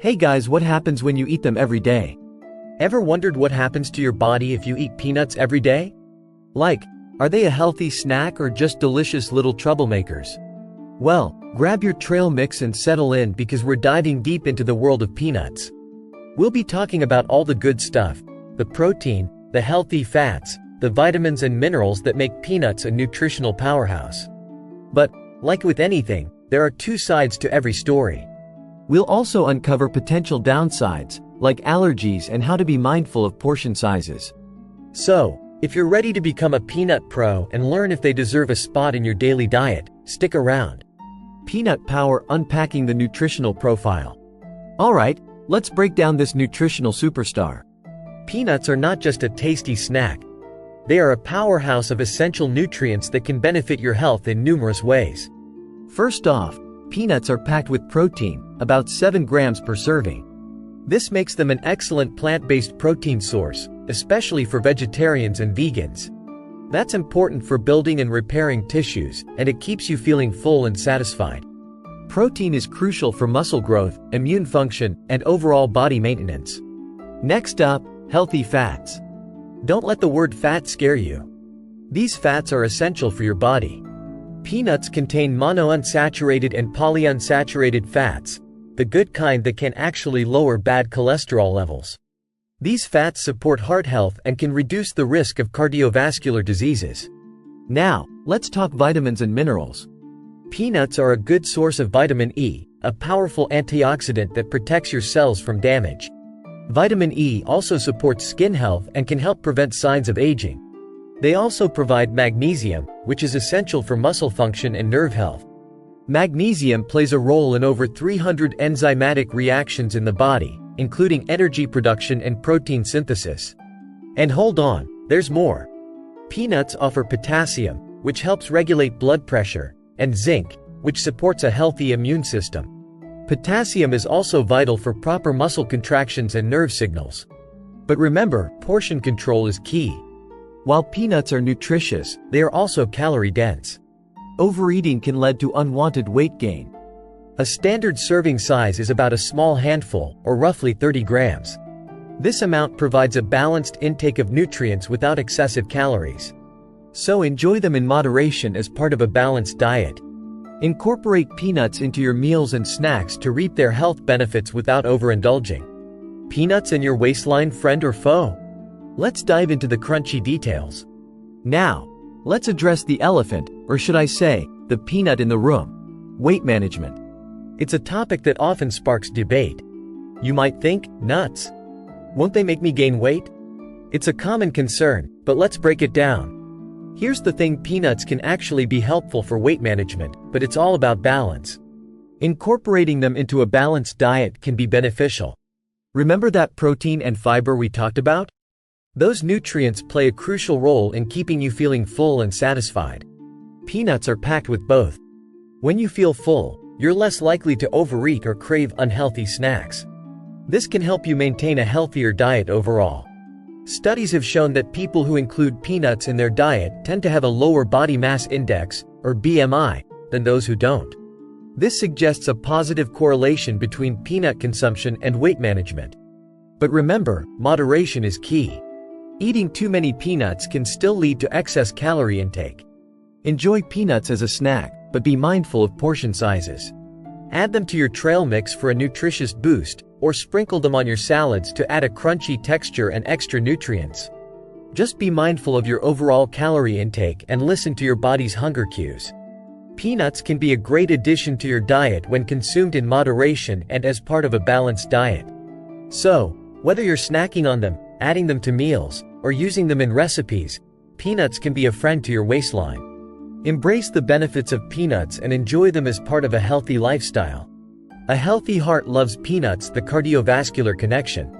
Hey guys, what happens when you eat them every day? Ever wondered what happens to your body if you eat peanuts every day? Like, are they a healthy snack or just delicious little troublemakers? Well, grab your trail mix and settle in because we're diving deep into the world of peanuts. We'll be talking about all the good stuff, the protein, the healthy fats, the vitamins and minerals that make peanuts a nutritional powerhouse. But, like with anything, there are two sides to every story. We'll also uncover potential downsides, like allergies and how to be mindful of portion sizes. So, if you're ready to become a peanut pro and learn if they deserve a spot in your daily diet, stick around. Peanut Power: Unpacking the Nutritional Profile. Alright, let's break down this nutritional superstar. Peanuts are not just a tasty snack. They are a powerhouse of essential nutrients that can benefit your health in numerous ways. First off, peanuts are packed with protein, about 7 grams per serving. This makes them an excellent plant-based protein source, especially for vegetarians and vegans. That's important for building and repairing tissues, and it keeps you feeling full and satisfied. Protein is crucial for muscle growth, immune function, and overall body maintenance. Next up, healthy fats. Don't let the word fat scare you. These fats are essential for your body. Peanuts contain monounsaturated and polyunsaturated fats, the good kind that can actually lower bad cholesterol levels. These fats support heart health and can reduce the risk of cardiovascular diseases. Now, let's talk vitamins and minerals. Peanuts are a good source of vitamin E, a powerful antioxidant that protects your cells from damage. Vitamin E also supports skin health and can help prevent signs of aging. They also provide magnesium, which is essential for muscle function and nerve health. Magnesium plays a role in over 300 enzymatic reactions in the body, including energy production and protein synthesis. And hold on, there's more. Peanuts offer potassium, which helps regulate blood pressure, and zinc, which supports a healthy immune system. Potassium is also vital for proper muscle contractions and nerve signals. But remember, portion control is key. While peanuts are nutritious, they are also calorie-dense. Overeating can lead to unwanted weight gain. A standard serving size is about a small handful, or roughly 30 grams. This amount provides a balanced intake of nutrients without excessive calories. So enjoy them in moderation as part of a balanced diet. Incorporate peanuts into your meals and snacks to reap their health benefits without overindulging. Peanuts in your waistline, friend or foe? Let's dive into the crunchy details. Now, let's address the elephant, or should I say, the peanut in the room: weight management. It's a topic that often sparks debate. You might think, nuts. Won't they make me gain weight? It's a common concern, but let's break it down. Here's the thing: peanuts can actually be helpful for weight management, but it's all about balance. Incorporating them into a balanced diet can be beneficial. Remember that protein and fiber we talked about? Those nutrients play a crucial role in keeping you feeling full and satisfied. Peanuts are packed with both. When you feel full, you're less likely to overeat or crave unhealthy snacks. This can help you maintain a healthier diet overall. Studies have shown that people who include peanuts in their diet tend to have a lower body mass index, or BMI, than those who don't. This suggests a positive correlation between peanut consumption and weight management. But remember, moderation is key. Eating too many peanuts can still lead to excess calorie intake. Enjoy peanuts as a snack, but be mindful of portion sizes. Add them to your trail mix for a nutritious boost, or sprinkle them on your salads to add a crunchy texture and extra nutrients. Just be mindful of your overall calorie intake and listen to your body's hunger cues. Peanuts can be a great addition to your diet when consumed in moderation and as part of a balanced diet. So, whether you're snacking on them, adding them to meals, or using them in recipes, peanuts can be a friend to your waistline. Embrace the benefits of peanuts and enjoy them as part of a healthy lifestyle. A healthy heart loves peanuts, the cardiovascular connection.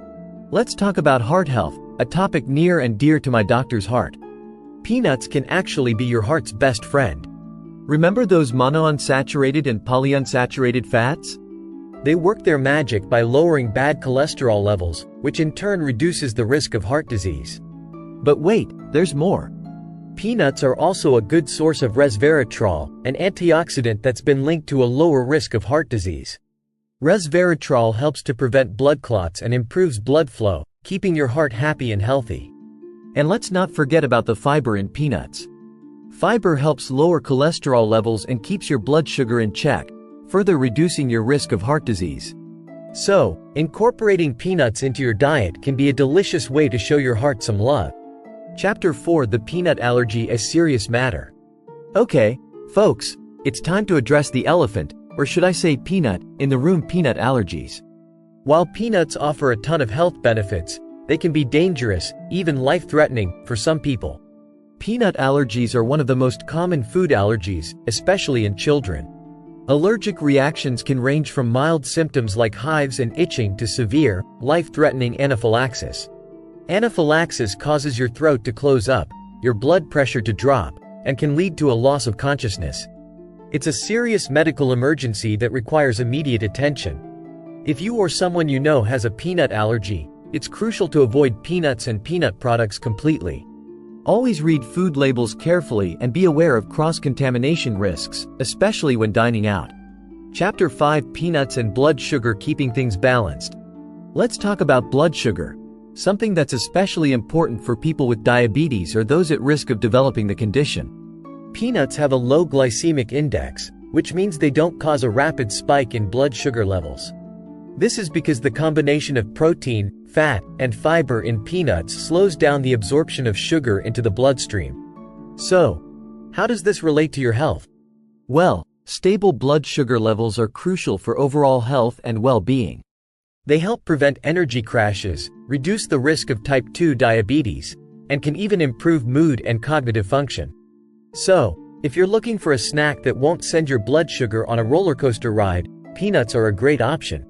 Let's talk about heart health, a topic near and dear to my doctor's heart. Peanuts can actually be your heart's best friend. Remember those monounsaturated and polyunsaturated fats? They work their magic by lowering bad cholesterol levels, which in turn reduces the risk of heart disease. But wait, there's more. Peanuts are also a good source of resveratrol, an antioxidant that's been linked to a lower risk of heart disease. Resveratrol helps to prevent blood clots and improves blood flow, keeping your heart happy and healthy. And let's not forget about the fiber in peanuts. Fiber helps lower cholesterol levels and keeps your blood sugar in check, further reducing your risk of heart disease. So, incorporating peanuts into your diet can be a delicious way to show your heart some love. Chapter 4: The Peanut Allergy, a Serious Matter. Okay, folks, it's time to address the elephant, or should I say peanut, in the room: peanut allergies. While peanuts offer a ton of health benefits, they can be dangerous, even life-threatening, for some people. Peanut allergies are one of the most common food allergies, especially in children. Allergic reactions can range from mild symptoms like hives and itching to severe, life-threatening anaphylaxis. Anaphylaxis causes your throat to close up, your blood pressure to drop, and can lead to a loss of consciousness. It's a serious medical emergency that requires immediate attention. If you or someone you know has a peanut allergy, it's crucial to avoid peanuts and peanut products completely. Always read food labels carefully and be aware of cross-contamination risks, especially when dining out. Chapter 5: Peanuts and Blood Sugar, Keeping Things Balanced. Let's talk about blood sugar, something that's especially important for people with diabetes or those at risk of developing the condition. Peanuts have a low glycemic index, which means they don't cause a rapid spike in blood sugar levels. This is because the combination of protein, fat, and fiber in peanuts slows down the absorption of sugar into the bloodstream. So, how does this relate to your health? Well, stable blood sugar levels are crucial for overall health and well-being. They help prevent energy crashes, reduce the risk of type 2 diabetes, and can even improve mood and cognitive function. So, if you're looking for a snack that won't send your blood sugar on a roller coaster ride, peanuts are a great option.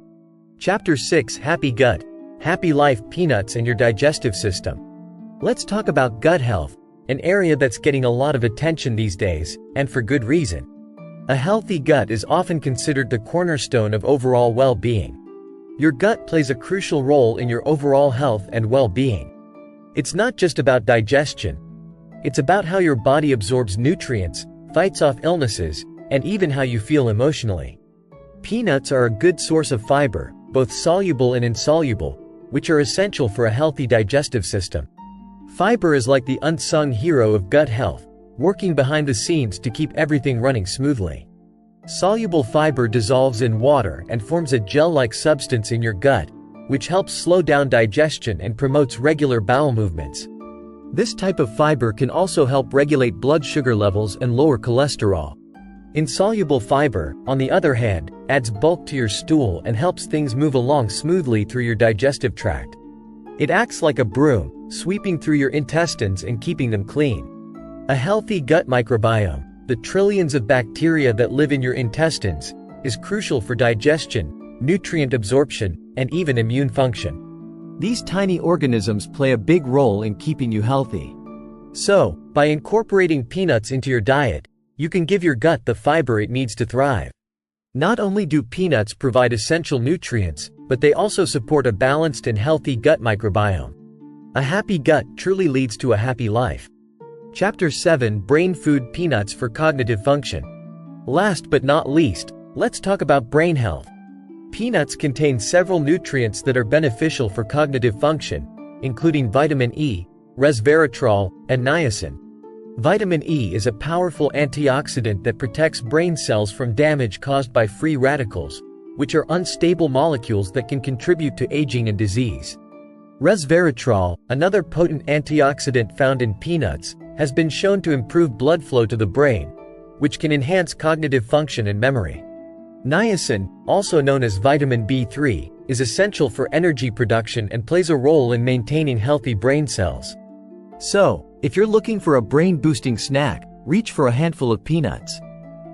Chapter 6: Happy Gut, Happy Life, Peanuts and Your Digestive System. Let's talk about gut health, an area that's getting a lot of attention these days, and for good reason. A healthy gut is often considered the cornerstone of overall well-being. Your gut plays a crucial role in your overall health and well-being. It's not just about digestion. It's about how your body absorbs nutrients, fights off illnesses, and even how you feel emotionally. Peanuts are a good source of fiber, both soluble and insoluble, which are essential for a healthy digestive system. Fiber is like the unsung hero of gut health, working behind the scenes to keep everything running smoothly. Soluble fiber dissolves in water and forms a gel-like substance in your gut, which helps slow down digestion and promotes regular bowel movements. This type of fiber can also help regulate blood sugar levels and lower cholesterol. Insoluble fiber, on the other hand, adds bulk to your stool and helps things move along smoothly through your digestive tract. It acts like a broom, sweeping through your intestines and keeping them clean. A healthy gut microbiome, the trillions of bacteria that live in your intestines, is crucial for digestion, nutrient absorption, and even immune function. These tiny organisms play a big role in keeping you healthy. So, by incorporating peanuts into your diet, you can give your gut the fiber it needs to thrive. Not only do peanuts provide essential nutrients, but they also support a balanced and healthy gut microbiome. A happy gut truly leads to a happy life. Chapter 7: Brain Food, Peanuts for Cognitive Function. Last but not least, let's talk about brain health. Peanuts contain several nutrients that are beneficial for cognitive function, including vitamin E, resveratrol, and niacin. Vitamin E is a powerful antioxidant that protects brain cells from damage caused by free radicals, which are unstable molecules that can contribute to aging and disease. Resveratrol, another potent antioxidant found in peanuts, has been shown to improve blood flow to the brain, which can enhance cognitive function and memory. Niacin, also known as vitamin B3, is essential for energy production and plays a role in maintaining healthy brain cells. So, if you're looking for a brain-boosting snack, reach for a handful of peanuts.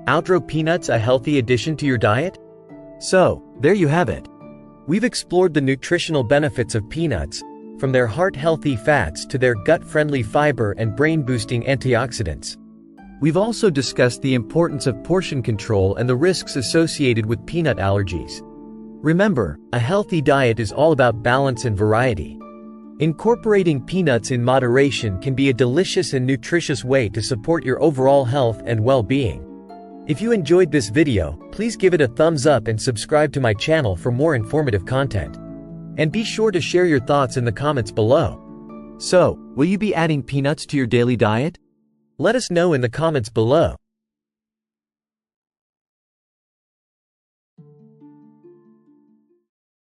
Outro peanuts a healthy addition to your diet? So, there you have it. We've explored the nutritional benefits of peanuts, from their heart-healthy fats to their gut-friendly fiber and brain-boosting antioxidants. We've also discussed the importance of portion control and the risks associated with peanut allergies. Remember, a healthy diet is all about balance and variety. Incorporating peanuts in moderation can be a delicious and nutritious way to support your overall health and well-being. If you enjoyed this video, please give it a thumbs up and subscribe to my channel for more informative content. And be sure to share your thoughts in the comments below. So, will you be adding peanuts to your daily diet? Let us know in the comments below.